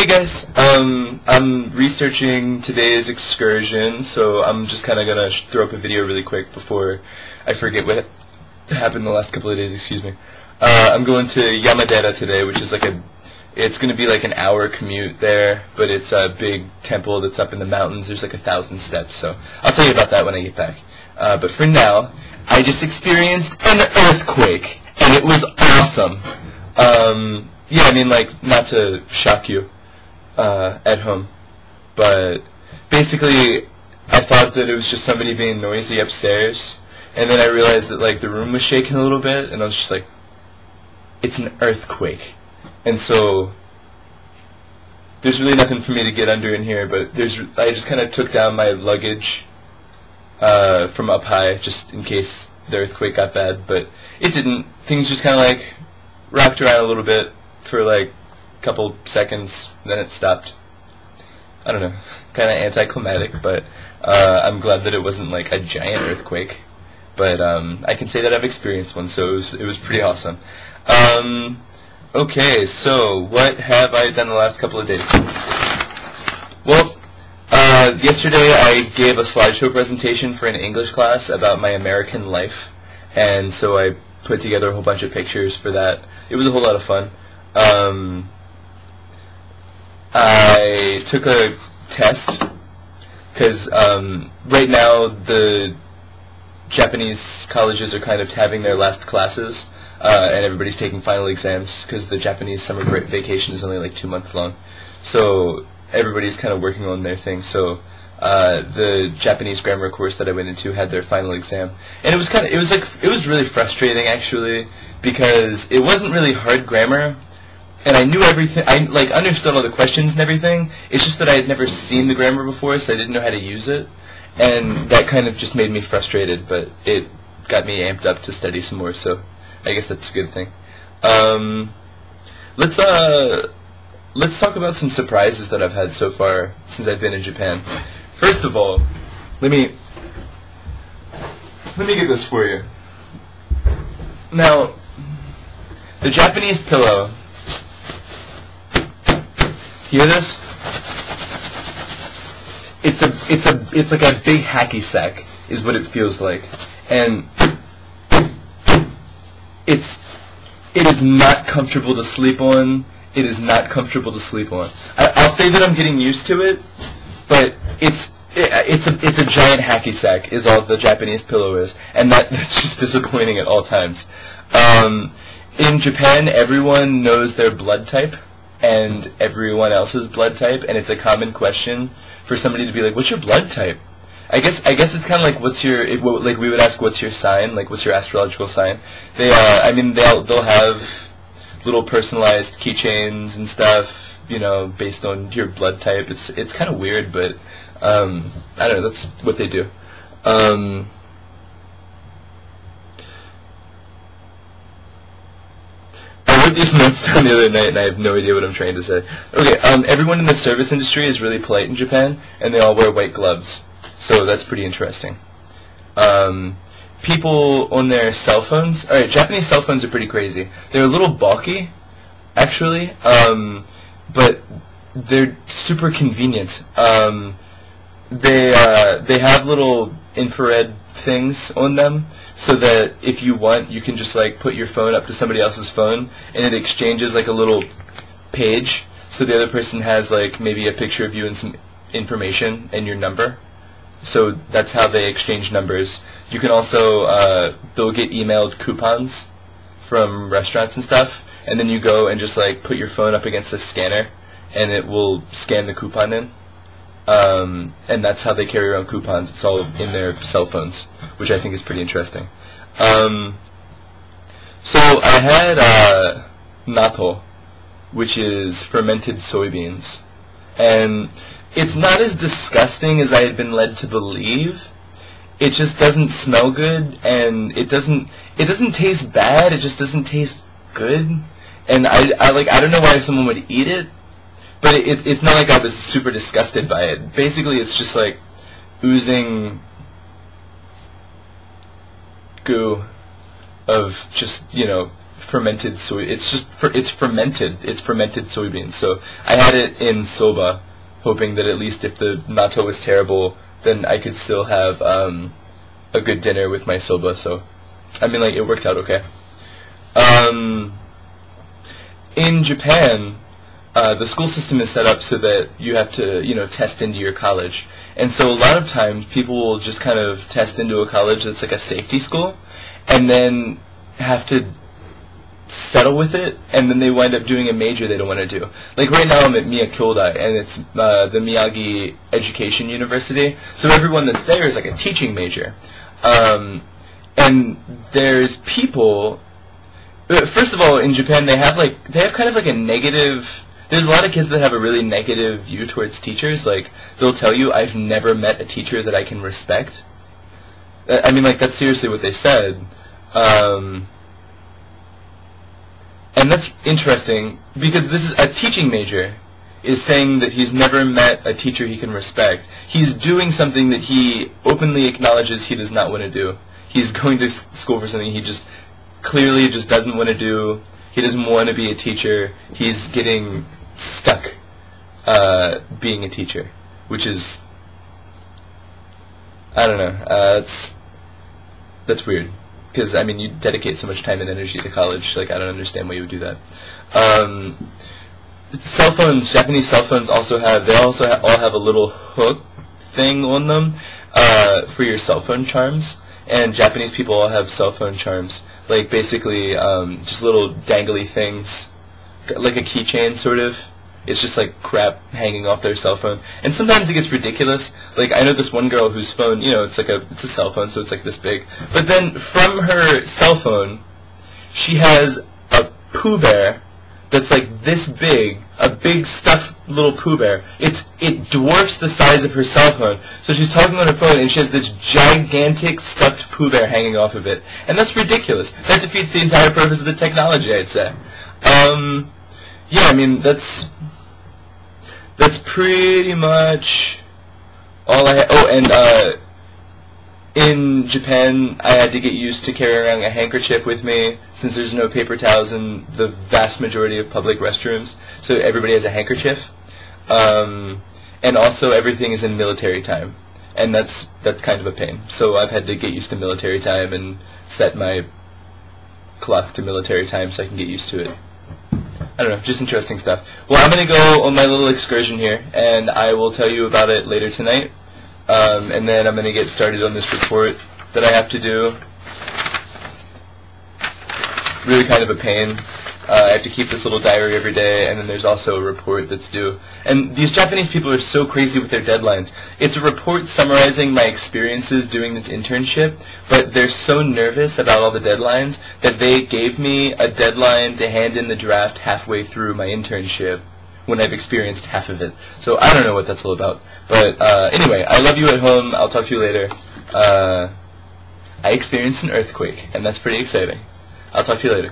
Hey guys, I'm researching today's excursion, so I'm just kind of gonna throw up a video really quick before I forget what happened the last couple of days. Excuse me. I'm going to Yamadera today, which is it's gonna be like an hour commute there, but it's a big temple that's up in the mountains. There's like 1,000 steps, so I'll tell you about that when I get back. But for now, I just experienced an earthquake, and it was awesome. Yeah, I mean, like, not to shock you at home, but basically I thought that it was just somebody being noisy upstairs, and then I realized that, like, the room was shaking a little bit, and I was just like, it's an earthquake. And so there's really nothing for me to get under in here, but I just kind of took down my luggage from up high, just in case the earthquake got bad, but it didn't. Things just kind of, like, rocked around a little bit for like a couple seconds, then it stopped. I don't know, kind of anticlimactic, but I'm glad that it wasn't like a giant earthquake. But I can say that I've experienced one, so it was pretty awesome. Okay, so what have I done the last couple of days? Well, yesterday I gave a slideshow presentation for an English class about my American life, and so I put together a whole bunch of pictures for that. It was a whole lot of fun. I took a test because right now the Japanese colleges are kind of having their last classes, and everybody's taking final exams because the Japanese summer vacation is only like 2 months long. So everybody's kind of working on their thing. So the Japanese grammar course that I went into had their final exam, and it was really frustrating actually, because it wasn't really hard grammar, and I knew everything. I like understood all the questions and everything. It's just that I had never seen the grammar before, so I didn't know how to use it, and that kind of just made me frustrated. But it got me amped up to study some more, so I guess that's a good thing. Let's talk about some surprises that I've had so far since I've been in Japan. First of all, let me get this for you. Now, the Japanese pillow. Hear this? It's like a big hacky sack, is what it feels like, and it is not comfortable to sleep on. It is not comfortable to sleep on. I'll say that I'm getting used to it, but it's a giant hacky sack is all the Japanese pillow is, and that's just disappointing at all times. In Japan, everyone knows their blood type and everyone else's blood type, and it's a common question for somebody to be like, "What's your blood type?" I guess it's kind of like, like we would ask, "What's your sign?" Like, "What's your astrological sign?" They'll have little personalized keychains and stuff, you know, based on your blood type. It's kind of weird, but I don't know. That's what they do. I wrote these notes down the other night, and I have no idea what I'm trying to say. Okay, everyone in the service industry is really polite in Japan, and they all wear white gloves, so that's pretty interesting. People on their cell phones. Alright, Japanese cell phones are pretty crazy. They're a little bulky, actually, but they're super convenient. They have little infrared things on them, so that if you want, you can just like put your phone up to somebody else's phone, and it exchanges like a little page, so the other person has like maybe a picture of you and some information and your number. So that's how they exchange numbers. You can also, they'll get emailed coupons from restaurants and stuff, and then you go and just like put your phone up against a scanner, and it will scan the coupon in. And that's how they carry around coupons. It's all in their cell phones, which I think is pretty interesting. So I had natto, which is fermented soybeans, and it's not as disgusting as I had been led to believe. It just doesn't smell good, and it doesn't taste bad. It just doesn't taste good, and I don't know why someone would eat it. But it's not like I was super disgusted by it. Basically, it's just like oozing goo of just, you know, fermented soy. It's fermented. It's fermented soybeans. So I had it in soba, hoping that at least if the natto was terrible, then I could still have a good dinner with my soba. So, I mean, like, it worked out okay. In Japan, the school system is set up so that you have to, test into your college. And so a lot of times people will just kind of test into a college that's like a safety school and then have to settle with it, and then they wind up doing a major they don't want to do. Like right now I'm at Miyakyodai, and it's the Miyagi Education University, so everyone that's there is like a teaching major. And there's people, first of all, in Japan they have kind of like a negative, there's a lot of kids that have a really negative view towards teachers. Like, they'll tell you, I've never met a teacher that I can respect. I mean, like, that's seriously what they said. And that's interesting, because this is a teaching major is saying that he's never met a teacher he can respect. He's doing something that he openly acknowledges he does not want to do. He's going to school for something he just clearly just doesn't want to do. He doesn't want to be a teacher. He's getting stuck being a teacher, which is, I don't know, that's weird. Because, I mean, you dedicate so much time and energy to college. Like, I don't understand why you would do that. Cell phones, Japanese cell phones all have a little hook thing on them for your cell phone charms. And Japanese people all have cell phone charms. Like, basically, just little dangly things. Like a keychain, sort of. It's just like crap hanging off their cell phone. And sometimes it gets ridiculous. Like, I know this one girl whose phone, it's a cell phone, so it's like this big. But then from her cell phone, she has a Pooh Bear that's like this big, a big stuffed little Pooh Bear. It dwarfs the size of her cell phone. So she's talking on her phone and she has this gigantic stuffed Pooh Bear hanging off of it. And that's ridiculous. That defeats the entire purpose of the technology, I'd say. Yeah, I mean, that's pretty much all I had. Oh, and in Japan, I had to get used to carrying around a handkerchief with me, since there's no paper towels in the vast majority of public restrooms, so everybody has a handkerchief. And also, everything is in military time, and that's kind of a pain. So I've had to get used to military time and set my clock to military time so I can get used to it. I don't know, just interesting stuff. Well, I'm going to go on my little excursion here, and I will tell you about it later tonight. And then I'm going to get started on this report that I have to do. Really kind of a pain. I have to keep this little diary every day, and then there's also a report that's due. And these Japanese people are so crazy with their deadlines. It's a report summarizing my experiences doing this internship, but they're so nervous about all the deadlines that they gave me a deadline to hand in the draft halfway through my internship when I've experienced half of it. So I don't know what that's all about. But anyway, I love you at home. I'll talk to you later. I experienced an earthquake, and that's pretty exciting. I'll talk to you later.